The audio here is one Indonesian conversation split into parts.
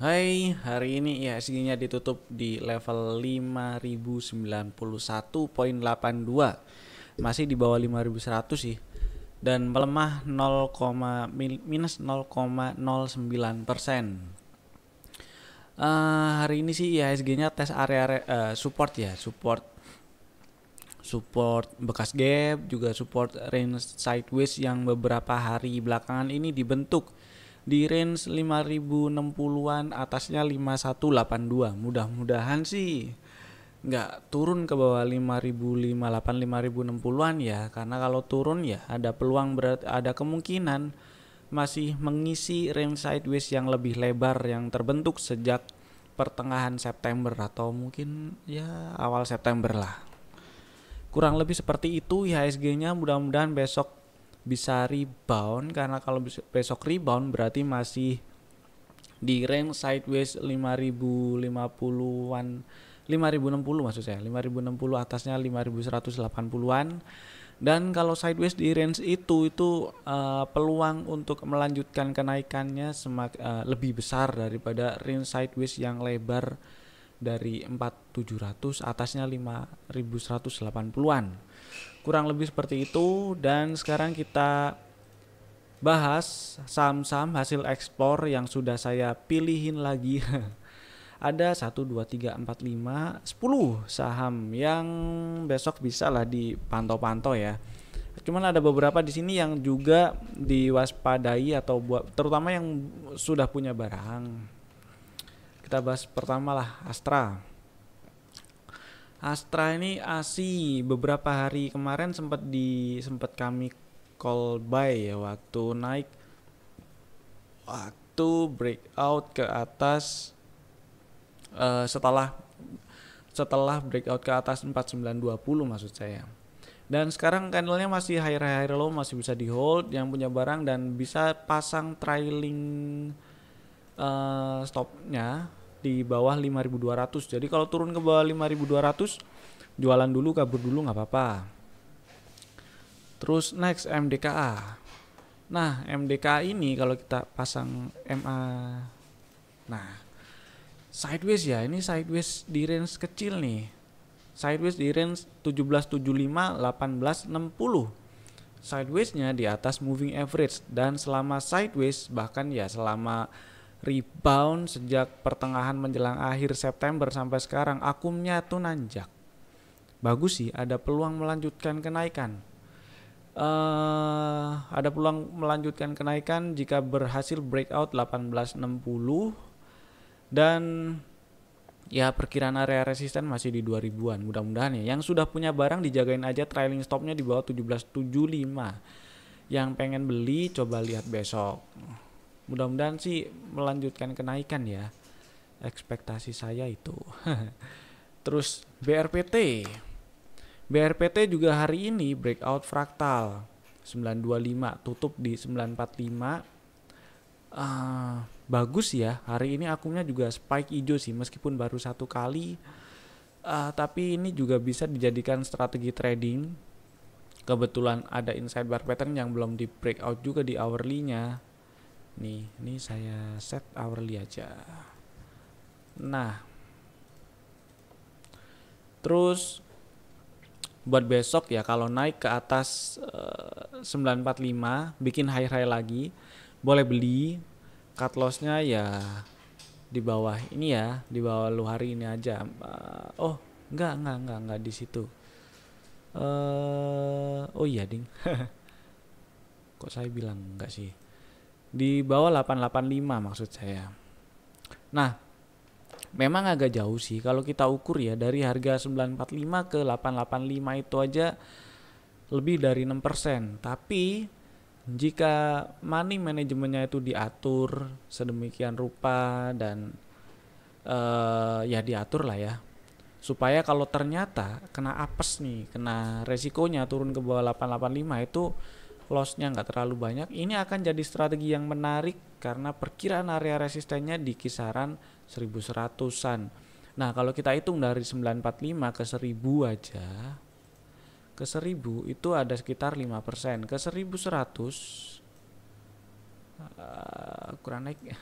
Hai, hari ini IHSG-nya ditutup di level 5091,82. Masih di bawah 5100 sih. Dan melemah minus 0,09%. Hari ini sih IHSG-nya tes area support ya, support bekas gap, juga support range sideways yang beberapa hari belakangan ini dibentuk di range 5060-an, atasnya 5182. Mudah-mudahan sih nggak turun ke bawah 5058 5060-an ya, karena kalau turun ya ada peluang, ada kemungkinan masih mengisi range sideways yang lebih lebar yang terbentuk sejak pertengahan September atau mungkin ya awal September lah. Kurang lebih seperti itu IHSG-nya. Mudah-mudahan besok bisa rebound, karena kalau besok rebound berarti masih di range sideways 5050-an, 5060 maksud saya, 5060 atasnya 5180-an. Dan kalau sideways di range itu peluang untuk melanjutkan kenaikannya lebih besar daripada range sideways yang lebar dari 4700 atasnya 5180-an. Kurang lebih seperti itu. Dan sekarang kita bahas saham-saham hasil ekspor yang sudah saya pilihin lagi. Ada 1, 2, 3, 4, 5, 10 saham yang besok bisa lah dipantau-pantau ya. Cuman ada beberapa di sini yang juga diwaspadai, atau terutama yang sudah punya barang. Kita bahas pertama lah Astra. Astra ini ASI beberapa hari kemarin sempat kami call buy ya, waktu naik, waktu breakout ke atas, setelah breakout ke atas 4920 maksud saya. Dan sekarang candlenya masih high low, masih bisa di hold yang punya barang, dan bisa pasang trailing stopnya di bawah 5200. Jadi kalau turun ke bawah 5200, jualan dulu, kabur dulu nggak apa-apa. Terus next MDKA. Nah, MDKA ini kalau kita pasang MA, nah sideways ya, ini sideways di range kecil nih. Sideways di range 1775 1860. Sidewaysnya di atas moving average, dan selama sideways, bahkan ya selama rebound sejak pertengahan menjelang akhir September sampai sekarang, akumnya tuh nanjak. Bagus sih, ada peluang melanjutkan kenaikan. Ada peluang melanjutkan kenaikan jika berhasil breakout 1860, dan ya perkiraan area resisten masih di 2000-an. Mudah-mudahan ya, yang sudah punya barang dijagain aja trailing stopnya di bawah 1775. Yang pengen beli coba lihat besok. Mudah-mudahan sih melanjutkan kenaikan ya, ekspektasi saya itu. Terus BRPT juga hari ini breakout fraktal 925, tutup di 945. Bagus ya, hari ini akumnya juga spike hijau sih, meskipun baru satu kali, tapi ini juga bisa dijadikan strategi trading. Kebetulan ada inside bar pattern yang belum di breakout juga di hourly-nya. Nih saya set hourly aja. Nah, terus buat besok ya, kalau naik ke atas 945, bikin high lagi, boleh beli. Cut lossnya ya di bawah ini ya, di bawah lu hari ini aja. Oh enggak di situ. Oh iya ding. Kok saya bilang enggak sih? Di bawah 885 maksud saya. Nah, memang agak jauh sih kalau kita ukur ya, dari harga 945 ke 885 itu aja lebih dari 6%. Tapi jika money manajemennya itu diatur sedemikian rupa, dan ya diatur lah ya, supaya kalau ternyata kena apes nih, kena resikonya turun ke bawah 885, itu lossnya nggak terlalu banyak. Ini akan jadi strategi yang menarik karena perkiraan area resistennya di kisaran 1100-an. Nah, kalau kita hitung dari 945 ke 1000 aja, ke 1000 itu ada sekitar 5%. Ke 1100 kurang naik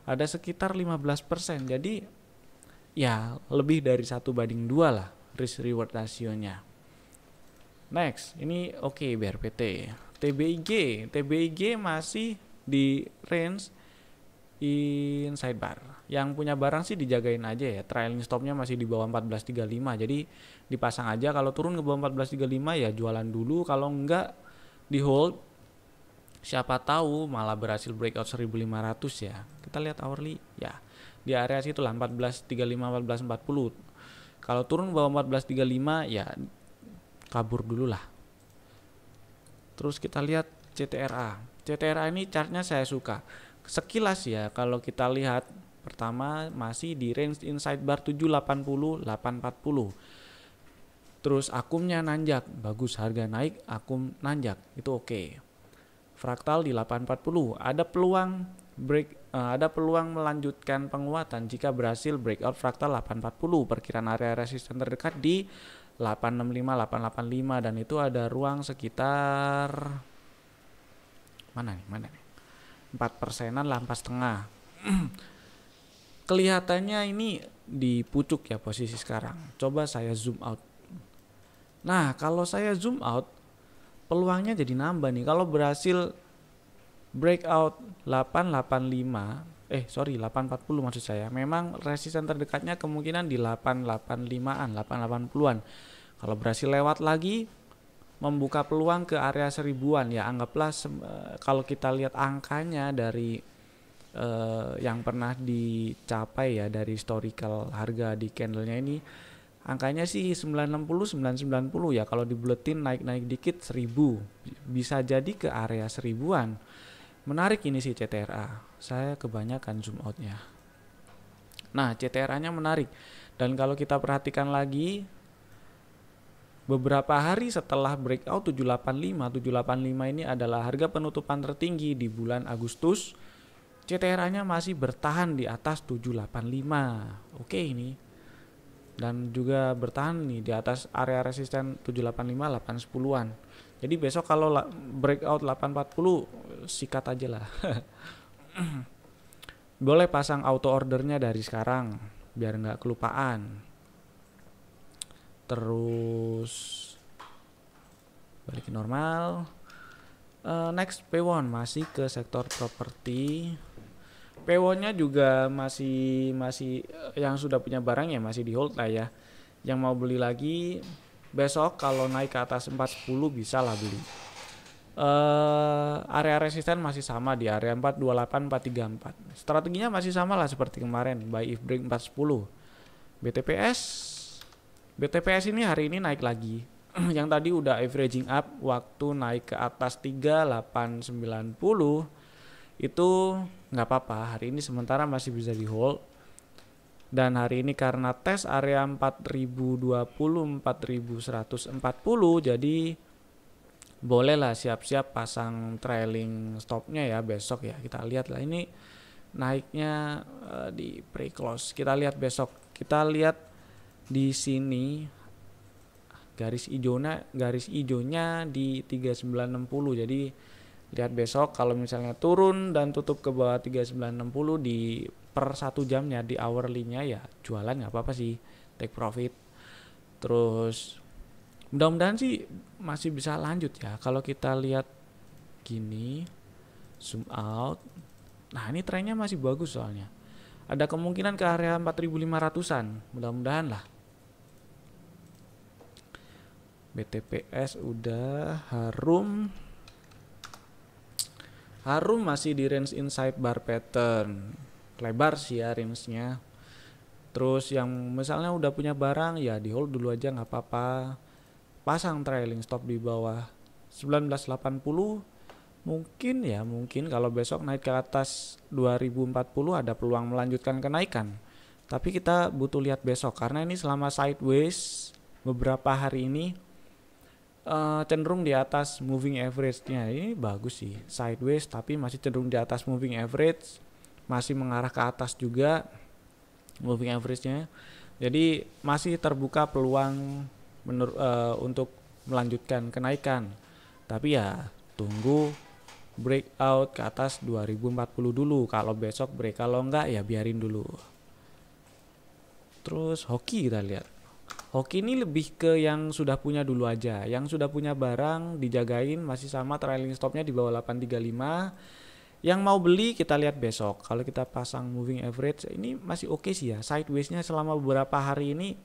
ada sekitar 15%. Jadi ya lebih dari 1:2 lah risk reward rasionya. Next, ini oke, BRPT. TBIG masih di range inside bar. Yang punya barang sih dijagain aja ya. Trailing stopnya masih di bawah 14.35. Jadi dipasang aja. Kalau turun ke bawah 14.35 ya jualan dulu. Kalau enggak di hold. Siapa tahu malah berhasil breakout 1.500 ya. Kita lihat hourly ya. Di area situ lah 14.35, 14.40. Kalau turun ke bawah 14.35 ya kabur dulu lah. Terus kita lihat CTRA. CTRA ini chartnya saya suka. Sekilas ya, kalau kita lihat pertama masih di range inside bar 780, 840. Terus akumnya nanjak, bagus, harga naik, akum nanjak, itu oke. Fraktal di 840, ada peluang melanjutkan penguatan jika berhasil breakout fraktal 840. Perkiraan area resisten terdekat di 865, 885 dan itu ada ruang sekitar mana nih 4%-an lah, 4,5. Kelihatannya ini di pucuk ya posisi sekarang. Coba saya zoom out. Nah, kalau saya zoom out peluangnya jadi nambah nih. Kalau berhasil breakout 840 maksud saya. Memang resisten terdekatnya kemungkinan di 885-an, 880-an. Kalau berhasil lewat lagi membuka peluang ke area 1000-an ya, anggaplah kalau kita lihat angkanya dari yang pernah dicapai ya dari historical harga di candlenya ini, angkanya sih 960, 990 ya. Kalau dibuletin naik-naik dikit 1000, bisa jadi ke area 1000-an. Menarik ini sih CTRA. Saya kebanyakan zoom outnya. Nah, CTRA-nya menarik. Dan kalau kita perhatikan lagi, beberapa hari setelah breakout 785 ini adalah harga penutupan tertinggi di bulan Agustus. CTRA-nya masih bertahan di atas 785. Oke ini. Dan juga bertahan nih di atas area resisten 785, 810-an. Jadi besok kalau breakout 840 sikat aja lah. Boleh pasang auto ordernya dari sekarang biar nggak kelupaan. Terus balik normal. Next P1 masih ke sektor properti. P1-nya juga masih yang sudah punya barang ya masih di hold lah ya. Yang mau beli lagi besok kalau naik ke atas 410 bisa lah beli. Area resisten masih sama di area 428, 434. Strateginya masih sama lah seperti kemarin, buy if break 410. BTPS ini hari ini naik lagi. Yang tadi udah averaging up waktu naik ke atas 3890 itu nggak apa-apa. Hari ini sementara masih bisa di hold. Dan hari ini karena tes area 4020, 4140 jadi bolehlah siap-siap pasang trailing stopnya ya besok ya. Kita lihat lah ini naiknya di pre-close. Kita lihat besok. Kita lihat di sini garis hijaunya di 3960. Jadi lihat besok kalau misalnya turun dan tutup ke bawah 3960 di per 1 jamnya di hourly-nya ya jualan nggak apa-apa sih, take profit. Terus mudah-mudahan sih masih bisa lanjut ya. Kalau kita lihat gini zoom out, nah ini trennya masih bagus soalnya. Ada kemungkinan ke area 4500-an, mudah-mudahan lah. BTPS udah, Harum masih di range inside bar pattern, lebar sih ya range-nya. Terus yang misalnya udah punya barang ya di hold dulu aja nggak apa-apa. Pasang trailing stop di bawah 1980. Mungkin kalau besok naik ke atas 2040 ada peluang melanjutkan kenaikan. Tapi kita butuh lihat besok karena ini selama sideways beberapa hari ini cenderung di atas moving average-nya. Ini bagus sih, sideways tapi masih cenderung di atas moving average, masih mengarah ke atas juga moving average-nya. Jadi masih terbuka peluang untuk melanjutkan kenaikan. Tapi ya tunggu breakout ke atas 2040 dulu. Kalau besok break, kalau enggak ya biarin dulu. Terus hoki kita lihat. Hoki ini lebih ke yang sudah punya dulu aja. Yang sudah punya barang dijagain, masih sama trailing stopnya di bawah 835. Yang mau beli kita lihat besok. Kalau kita pasang moving average ini masih oke sih ya. Sideways-nya selama beberapa hari ini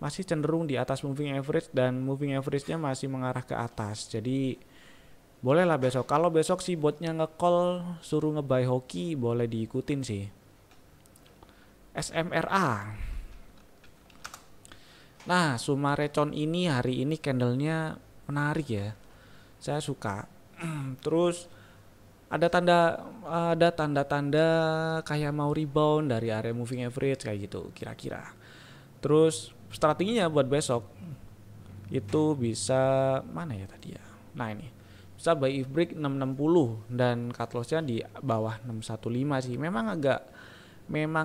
masih cenderung di atas moving average, dan moving average-nya masih mengarah ke atas. Jadi bolehlah besok. Kalau besok si botnya nge-call suruh nge-buy hoki, boleh diikutin sih. SMRA. Nah, Sumarecon ini hari ini candlenya menarik ya. Saya suka. Terus ada tanda-tanda kayak mau rebound dari area moving average kayak gitu kira-kira. Terus strateginya buat besok itu bisa mana ya tadi ya. Nah, ini bisa buy if break 660 dan cut loss-nya di bawah 615 sih. Memang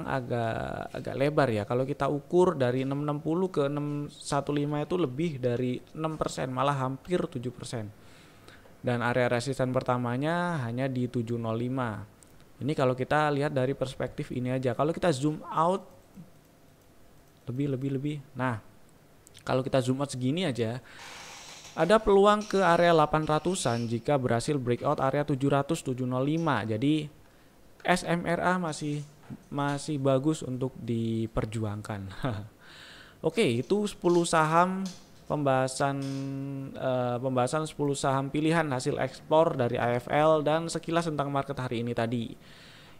agak lebar ya. Kalau kita ukur dari 660 ke 615 itu lebih dari 6%, malah hampir 7%. Dan area resisten pertamanya hanya di 705. Ini kalau kita lihat dari perspektif ini aja. Kalau kita zoom out lebih. Nah, kalau kita zoom out segini aja, ada peluang ke area 800-an jika berhasil breakout area 700 705. Jadi SMRA masih bagus untuk diperjuangkan. Oke, itu 10 saham pembahasan 10 saham pilihan hasil ekspor dari AFL dan sekilas tentang market hari ini tadi.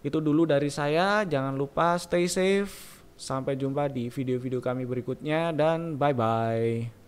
Itu dulu dari saya, jangan lupa stay safe. Sampai jumpa di video-video kami berikutnya dan bye-bye.